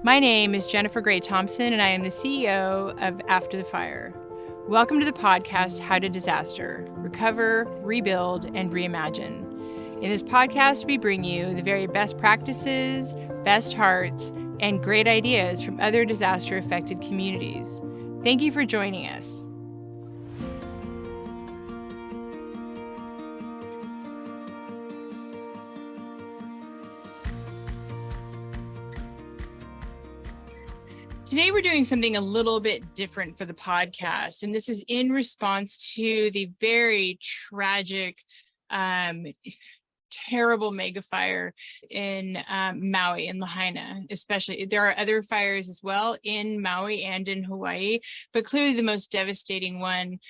My name is Jennifer Gray Thompson, and I am the CEO of After the Fire. Welcome to the podcast, How to Disaster: Recover, Rebuild, and Reimagine. In this podcast, we bring you the very best practices, best hearts, and great ideas from other disaster-affected communities. Thank you for joining us. Today, we're doing something a little bit different for the podcast, and this is in response to the very tragic, terrible mega fire in Maui and Lahaina, especially. There are other fires as well in Maui and in Hawaii, but clearly the most devastating one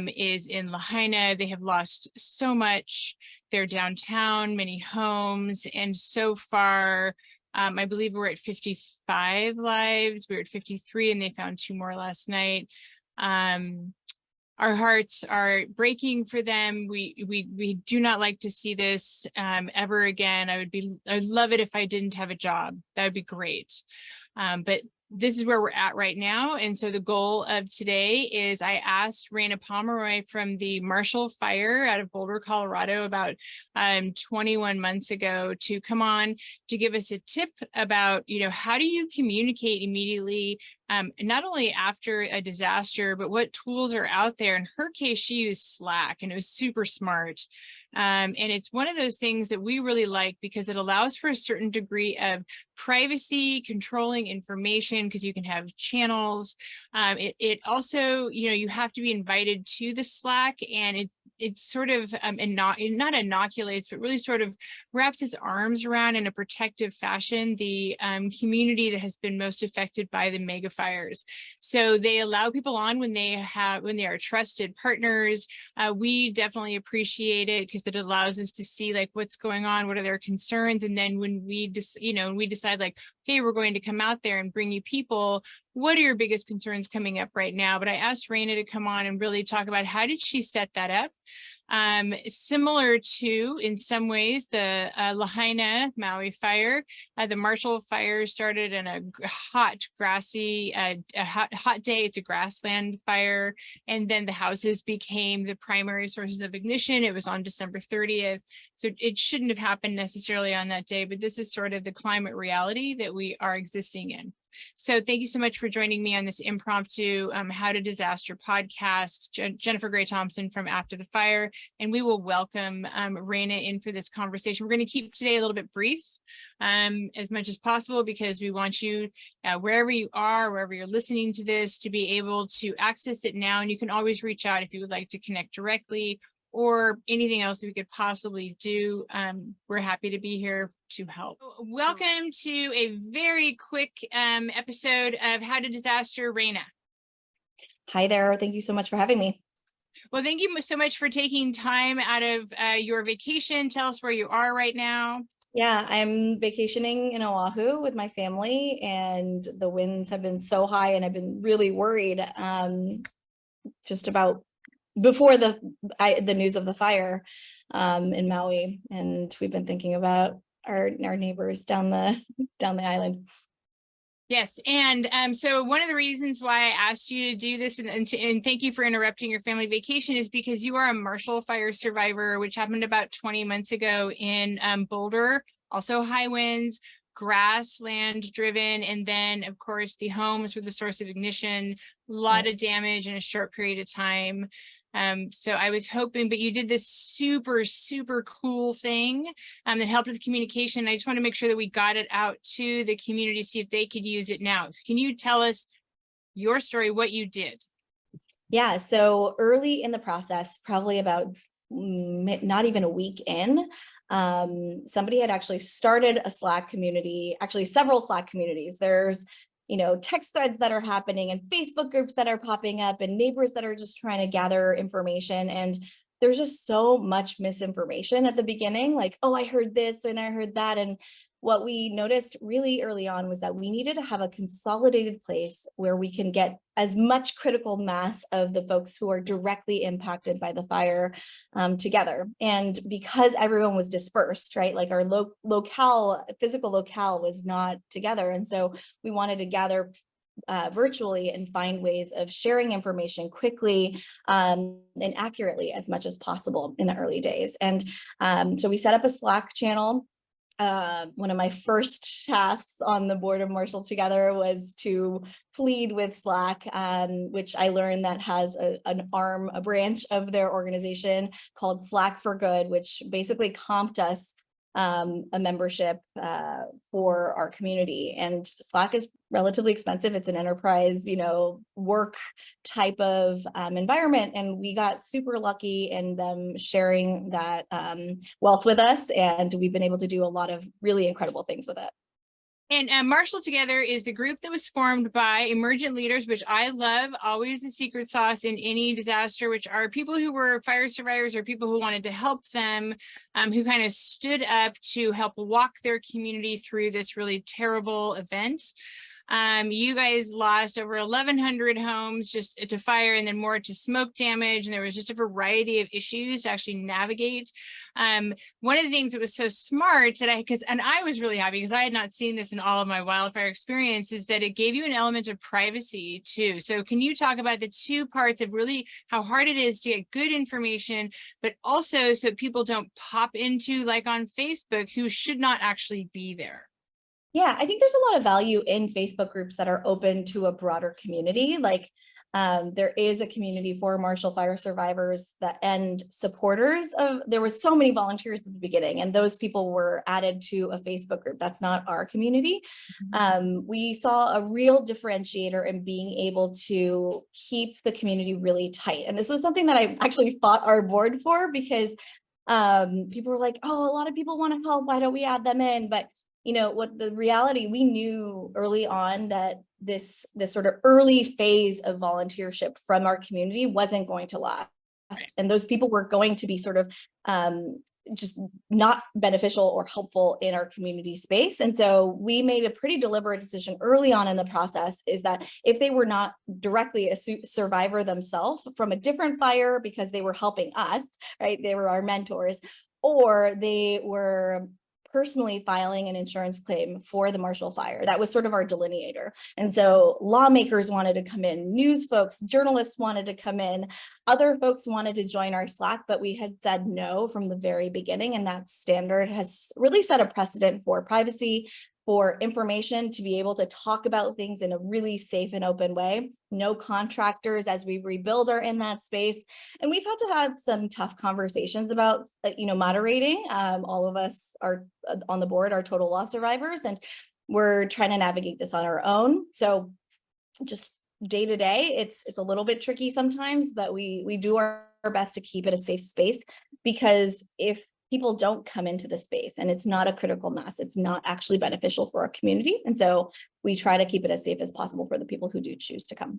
is in Lahaina. They have lost so much. They're downtown, many homes, and so far, I believe we're at 55 lives. We were at 53 and they found 2 more last night. Our hearts are breaking for them. We do not like to see this ever again. I'd love it if I didn't have a job. That would be great. But this is where we're at right now. And so the goal of today is I asked Reina Pomeroy from the Marshall Fire out of Boulder, Colorado, about 21 months ago to come on to give us a tip about, how do you communicate immediately, not only after a disaster, but what tools are out there. In her case, she used Slack, and it was super smart. And it's one of those things that we really like because it allows for a certain degree of privacy, controlling information, because you can have channels. It also, you have to be invited to the Slack, and it sort of not inoculates, but really sort of wraps its arms around in a protective fashion the community that has been most affected by the mega fires. So they allow people on when they are trusted partners. We definitely appreciate it because it allows us to see like what's going on, what are their concerns, and then when we decide like, okay, we're going to come out there and bring you people, what are your biggest concerns coming up right now? But I asked Reina to come on and really talk about how did she set that up? Similar to, in some ways, the Lahaina Maui fire, the Marshall fire started in a hot, grassy, hot day. It's a grassland fire. And then the houses became the primary sources of ignition. It was on December 30th. So it shouldn't have happened necessarily on that day, but this is sort of the climate reality that we are existing in. So thank you so much for joining me on this impromptu How to Disaster podcast. Jennifer Gray Thompson from After the Fire, and we will welcome Reina in for this conversation. We're going to keep today a little bit brief as much as possible because we want you, wherever you are, wherever you're listening to this, to be able to access it now. And you can always reach out if you would like to connect directly or anything else that we could possibly do. We're happy to be here to help. Welcome to a very quick episode of How to Disaster, Reina. Hi there. Thank you so much for having me. Well, thank you so much for taking time out of your vacation. Tell us where you are right now. Yeah, I'm vacationing in Oahu with my family, and the winds have been so high, and I've been really worried just about before the news of the fire in Maui, and we've been thinking about our neighbors down the island. Yes, and so one of the reasons why I asked you to do this, and thank you for interrupting your family vacation, is because you are a Marshall Fire survivor, which happened about 20 months ago in Boulder. Also high winds, grassland driven, and then of course the homes were the source of ignition. A lot of damage in a short period of time. So I was hoping, but you did this super, super cool thing that helped with communication. I just want to make sure that we got it out to the community, see if they could use it now. Can you tell us your story, what you did? Yeah, so early in the process, probably about not even a week in, somebody had actually started a Slack community, actually several Slack communities. There's text threads that are happening and Facebook groups that are popping up and neighbors that are just trying to gather information. And there's just so much misinformation at the beginning, like, oh, I heard this and I heard that. And what we noticed really early on was that we needed to have a consolidated place where we can get as much critical mass of the folks who are directly impacted by the fire together. And because everyone was dispersed, right, like our physical locale was not together. And so we wanted to gather virtually and find ways of sharing information quickly and accurately as much as possible in the early days. And so we set up a Slack channel. One of my first tasks on the board of Marshall Together was to plead with Slack, which I learned that has a branch of their organization called Slack for Good, which basically comped us a membership for our community. And Slack is relatively expensive. It's an enterprise, work type of environment. And we got super lucky in them sharing that wealth with us. And we've been able to do a lot of really incredible things with it. And Marshall Together is the group that was formed by emergent leaders, which I love, always the secret sauce in any disaster, which are people who were fire survivors or people who wanted to help them, who kind of stood up to help walk their community through this really terrible event. You guys lost over 1,100 homes just to fire, and then more to smoke damage. And there was just a variety of issues to actually navigate. One of the things that was so smart that I was really happy because I had not seen this in all of my wildfire experience, is that it gave you an element of privacy too. So can you talk about the two parts of really how hard it is to get good information, but also so people don't pop into, like on Facebook, who should not actually be there? Yeah, I think there's a lot of value in Facebook groups that are open to a broader community. Like there is a community for Marshall fire survivors and supporters of, there were so many volunteers at the beginning, and those people were added to a Facebook group. That's not our community. We saw a real differentiator in being able to keep the community really tight. And this was something that I actually fought our board for, because people were like, oh, a lot of people want to help, why don't we add them in? But what the reality, we knew early on that this sort of early phase of volunteership from our community wasn't going to last. And those people were going to be sort of just not beneficial or helpful in our community space. And so we made a pretty deliberate decision early on in the process, is that if they were not directly a survivor themselves from a different fire because they were helping us, right, they were our mentors, or they were personally filing an insurance claim for the Marshall fire. That was sort of our delineator. And so lawmakers wanted to come in, news folks, journalists wanted to come in, other folks wanted to join our Slack, but we had said no from the very beginning. And that standard has really set a precedent for privacy, for information to be able to talk about things in a really safe and open way. No contractors as we rebuild are in that space. And we've had to have some tough conversations about, moderating. All of us are on the board, are total loss survivors, and we're trying to navigate this on our own. So just day to day, it's a little bit tricky sometimes, but we do our best to keep it a safe space, because if people don't come into the space and it's not a critical mass, it's not actually beneficial for our community. And so we try to keep it as safe as possible for the people who do choose to come.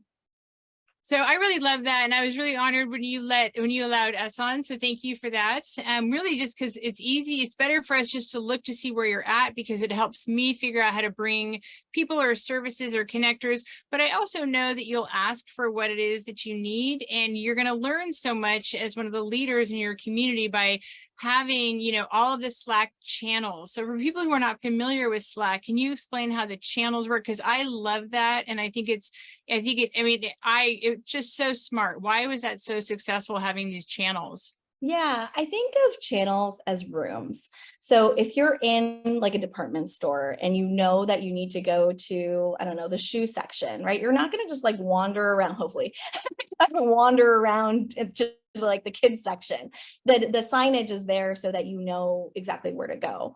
So I really love that. And I was really honored when you allowed us on. So thank you for that. Really just because it's easy, it's better for us just to look to see where you're at, because it helps me figure out how to bring people or services or connectors. But I also know that you'll ask for what it is that you need, and you're going to learn so much as one of the leaders in your community by having, all of the Slack channels. So for people who are not familiar with Slack, can you explain how the channels work? Because I love that. And it's just so smart. Why was that so successful, having these channels? Yeah, I think of channels as rooms. So if you're in like a department store and you know that you need to go to, I don't know, the shoe section, right? You're not going to just like wander around, hopefully, wander around just like the kids section. The signage is there so that you know exactly where to go.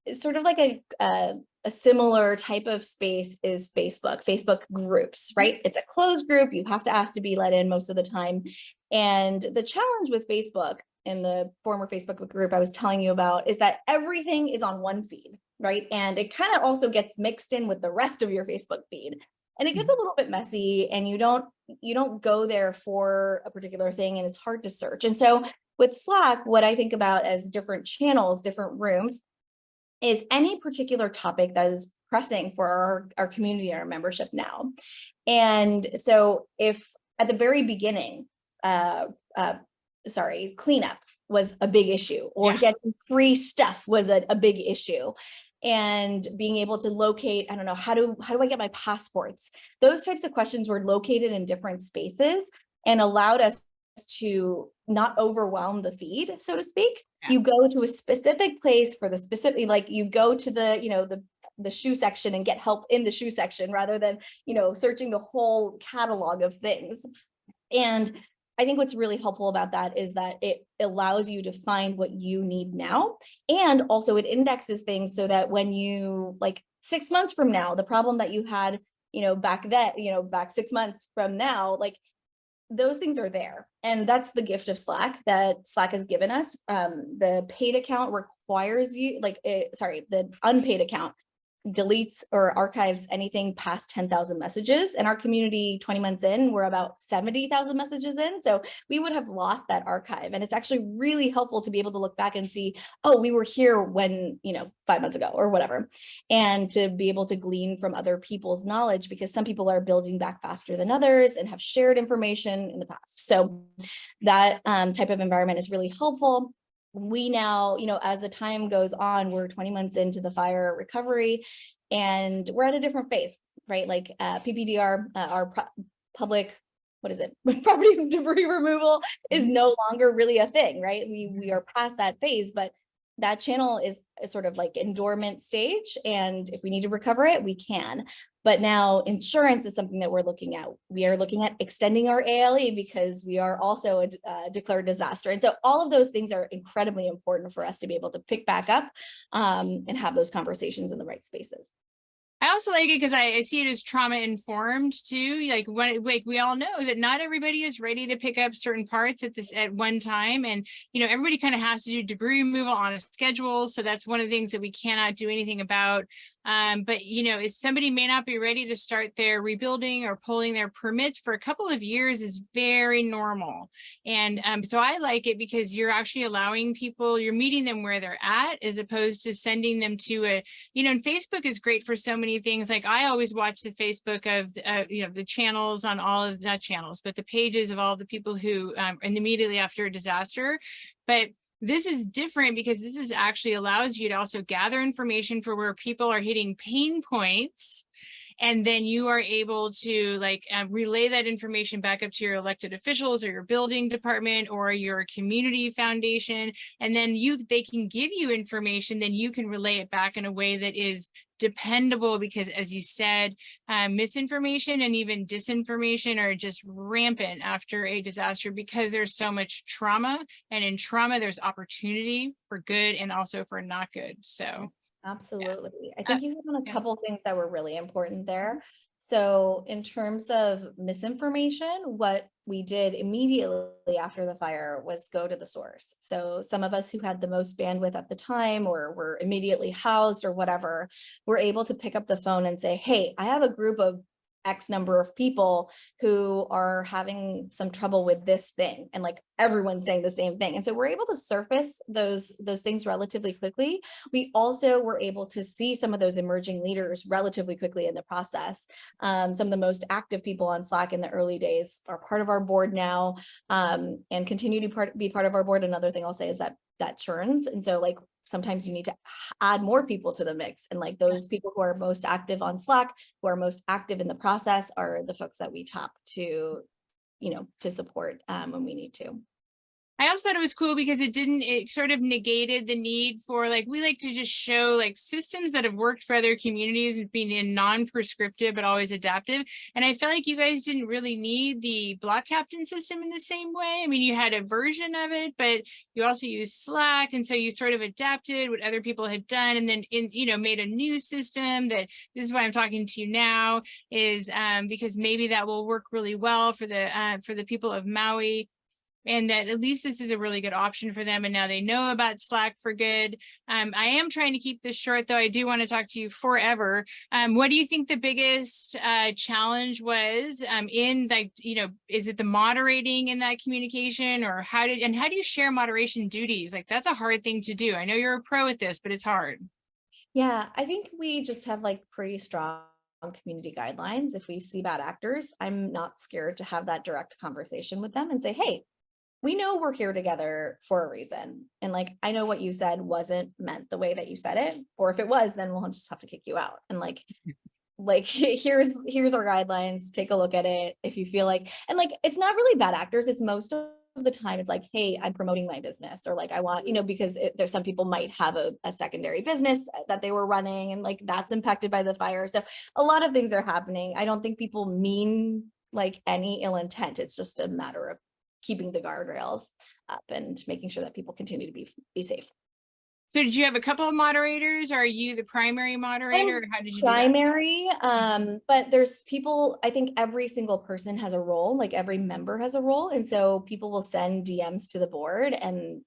It's sort of like a similar type of space is Facebook groups, right? It's a closed group. You have to ask to be let in most of the time. And the challenge with Facebook, in the former Facebook group I was telling you about, is that everything is on one feed, right? And it kind of also gets mixed in with the rest of your Facebook feed. And it gets a little bit messy, and you don't go there for a particular thing, and it's hard to search. And so with Slack, what I think about as different channels, different rooms, is any particular topic that is pressing for our community and our membership now. And so if at the very beginning, cleanup was a big issue, or getting free stuff was a big issue, and being able to locate, I don't know, how do I get my passports? Those types of questions were located in different spaces and allowed us to not overwhelm the feed, so to speak. Yeah. You go to a specific place for the specific, like you go to the, you know, the shoe section and get help in the shoe section rather than, you know, searching the whole catalog of things. And I think what's really helpful about that is that it allows you to find what you need now. And also it indexes things so that when you, like 6 months from now, the problem that you had, you know, back then, you know, back 6 months from now, like those things are there. And that's the gift of Slack that Slack has given us. The paid account requires you, the unpaid account deletes or archives anything past 10,000 messages. In our community, 20 months in, we're about 70,000 messages in. So we would have lost that archive. And it's actually really helpful to be able to look back and see, oh, we were here when, you know, 5 months ago or whatever. And to be able to glean from other people's knowledge, because some people are building back faster than others and have shared information in the past. So that type of environment is really helpful. We now, you know, as the time goes on, we're 20 months into the fire recovery and we're at a different phase, right? Like PPDR, public, what is it? Property debris removal is no longer really a thing, right? We are past that phase, but that channel is sort of like in dormant stage. And if we need to recover it, we can. But now insurance is something that we're looking at. We are looking at extending our ALE because we are also a declared disaster. And so all of those things are incredibly important for us to be able to pick back up and have those conversations in the right spaces. I also like it because I see it as trauma informed too. Like we all know that not everybody is ready to pick up certain parts at one time. And, you know, everybody kind of has to do debris removal on a schedule. So that's one of the things that we cannot do anything about. But, you know, if somebody may not be ready to start their rebuilding or pulling their permits for a couple of years is very normal. And so I like it because you're actually allowing people, you're meeting them where they're at, as opposed to sending them to a, you know, and Facebook is great for so many things. Like I always watch the Facebook of, you know, the channels on all of, not channels, but the pages of all the people who, and immediately after a disaster. But this is different because this is actually allows you to also gather information for where people are hitting pain points. And then you are able to like relay that information back up to your elected officials or your building department or your community foundation. And then they can give you information, then you can relay it back in a way that is dependable, because as you said, misinformation and even disinformation are just rampant after a disaster because there's so much trauma, and in trauma there's opportunity for good and also for not good. So absolutely. Yeah. I think you hit on a couple of things that were really important there. So in terms of misinformation, what we did immediately after the fire was go to the source. So some of us who had the most bandwidth at the time or were immediately housed or whatever, were able to pick up the phone and say, hey, I have a group of X number of people who are having some trouble with this thing, and like everyone's saying the same thing. And so we're able to surface those things relatively quickly. We also were able to see some of those emerging leaders relatively quickly in the process. Some of the most active people on Slack in the early days are part of our board now, and continue to be part of our board. Another thing I'll say is that churns. And so like sometimes you need to add more people to the mix. And like those people who are most active on Slack, who are most active in the process, are the folks that we tap to, you know, to support when we need to. I also thought it was cool because it sort of negated the need for, like, we like to just show like systems that have worked for other communities and being in non-prescriptive but always adaptive. And I felt like you guys didn't really need the block captain system in the same way. I mean, you had a version of it, but you also used Slack. And so you sort of adapted what other people had done and then, you know, made a new system that, this is why I'm talking to you now, is because maybe that will work really well for the people of Maui. And that at least this is a really good option for them. And now they know about Slack for good. I am trying to keep this short, though. I do want to talk to you forever. What do you think the biggest challenge was in, like, you know, is it the moderating in that communication, or how do you share moderation duties? Like, that's a hard thing to do. I know you're a pro at this, but it's hard. Yeah, I think we just have like pretty strong community guidelines. If we see bad actors, I'm not scared to have that direct conversation with them and say, hey, we know we're here together for a reason. And like, I know what you said wasn't meant the way that you said it. Or if it was, then we'll just have to kick you out. And like here's our guidelines, take a look at it if you feel like, and like it's not really bad actors, it's most of the time it's like, hey, I'm promoting my business, or like I want, because there's some people might have a secondary business that they were running and like that's impacted by the fire. So a lot of things are happening. I don't think people mean like any ill intent. It's just a matter of keeping the guardrails up and making sure that people continue to be safe. So did you have a couple of moderators? Or are you the primary moderator? Or how did you do that? Primary, but there's people, I think every single person has a role, like every member has a role. And so people will send DMs to the board. And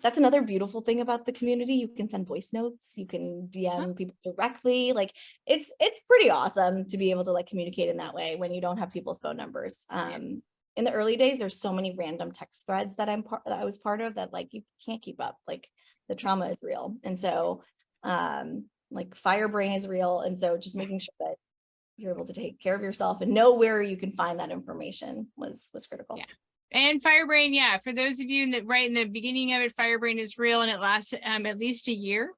that's another beautiful thing about the community. You can send voice notes, you can DM people directly. Like it's pretty awesome to be able to like communicate in that way when you don't have people's phone numbers. In the early days, there's so many random text threads that I was part of that like you can't keep up. Like the trauma is real. And so like fire brain is real. And so just making sure that you're able to take care of yourself and know where you can find that information was critical. Yeah. And Firebrain, yeah, for those of you right in the beginning of it, Firebrain is real and it lasts at least a year.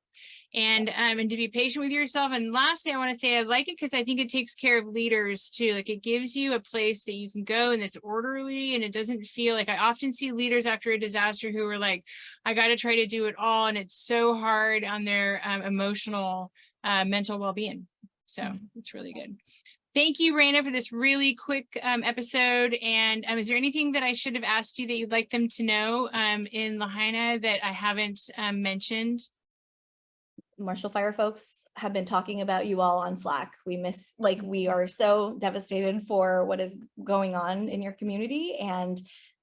And to be patient with yourself. And lastly, I want to say I like it because I think it takes care of leaders too. Like it gives you a place that you can go and it's orderly and it doesn't feel like, I often see leaders after a disaster who are like, I got to try to do it all. And it's so hard on their emotional, mental well-being. So it's really good. Thank you, Reina, for this really quick episode. And is there anything that I should have asked you that you'd like them to know in Lahaina that I haven't mentioned? Marshall Fire folks have been talking about you all on Slack. We are so devastated for what is going on in your community, and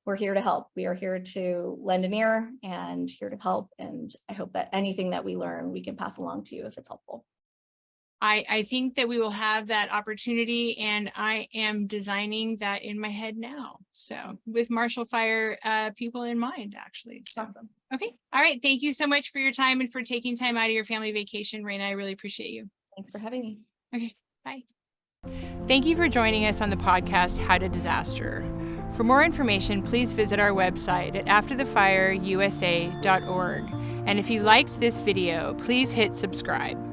we're here to help. We are here to lend an ear and here to help. And I hope that anything that we learn, we can pass along to you if it's helpful. I think that we will have that opportunity, and I am designing that in my head now. So with Marshall Fire people in mind, actually. So, okay. All right. Thank you so much for your time and for taking time out of your family vacation, Reina. I really appreciate you. Thanks for having me. Okay. Bye. Thank you for joining us on the podcast, How to Disaster. For more information, please visit our website at afterthefireusa.org. And if you liked this video, please hit subscribe.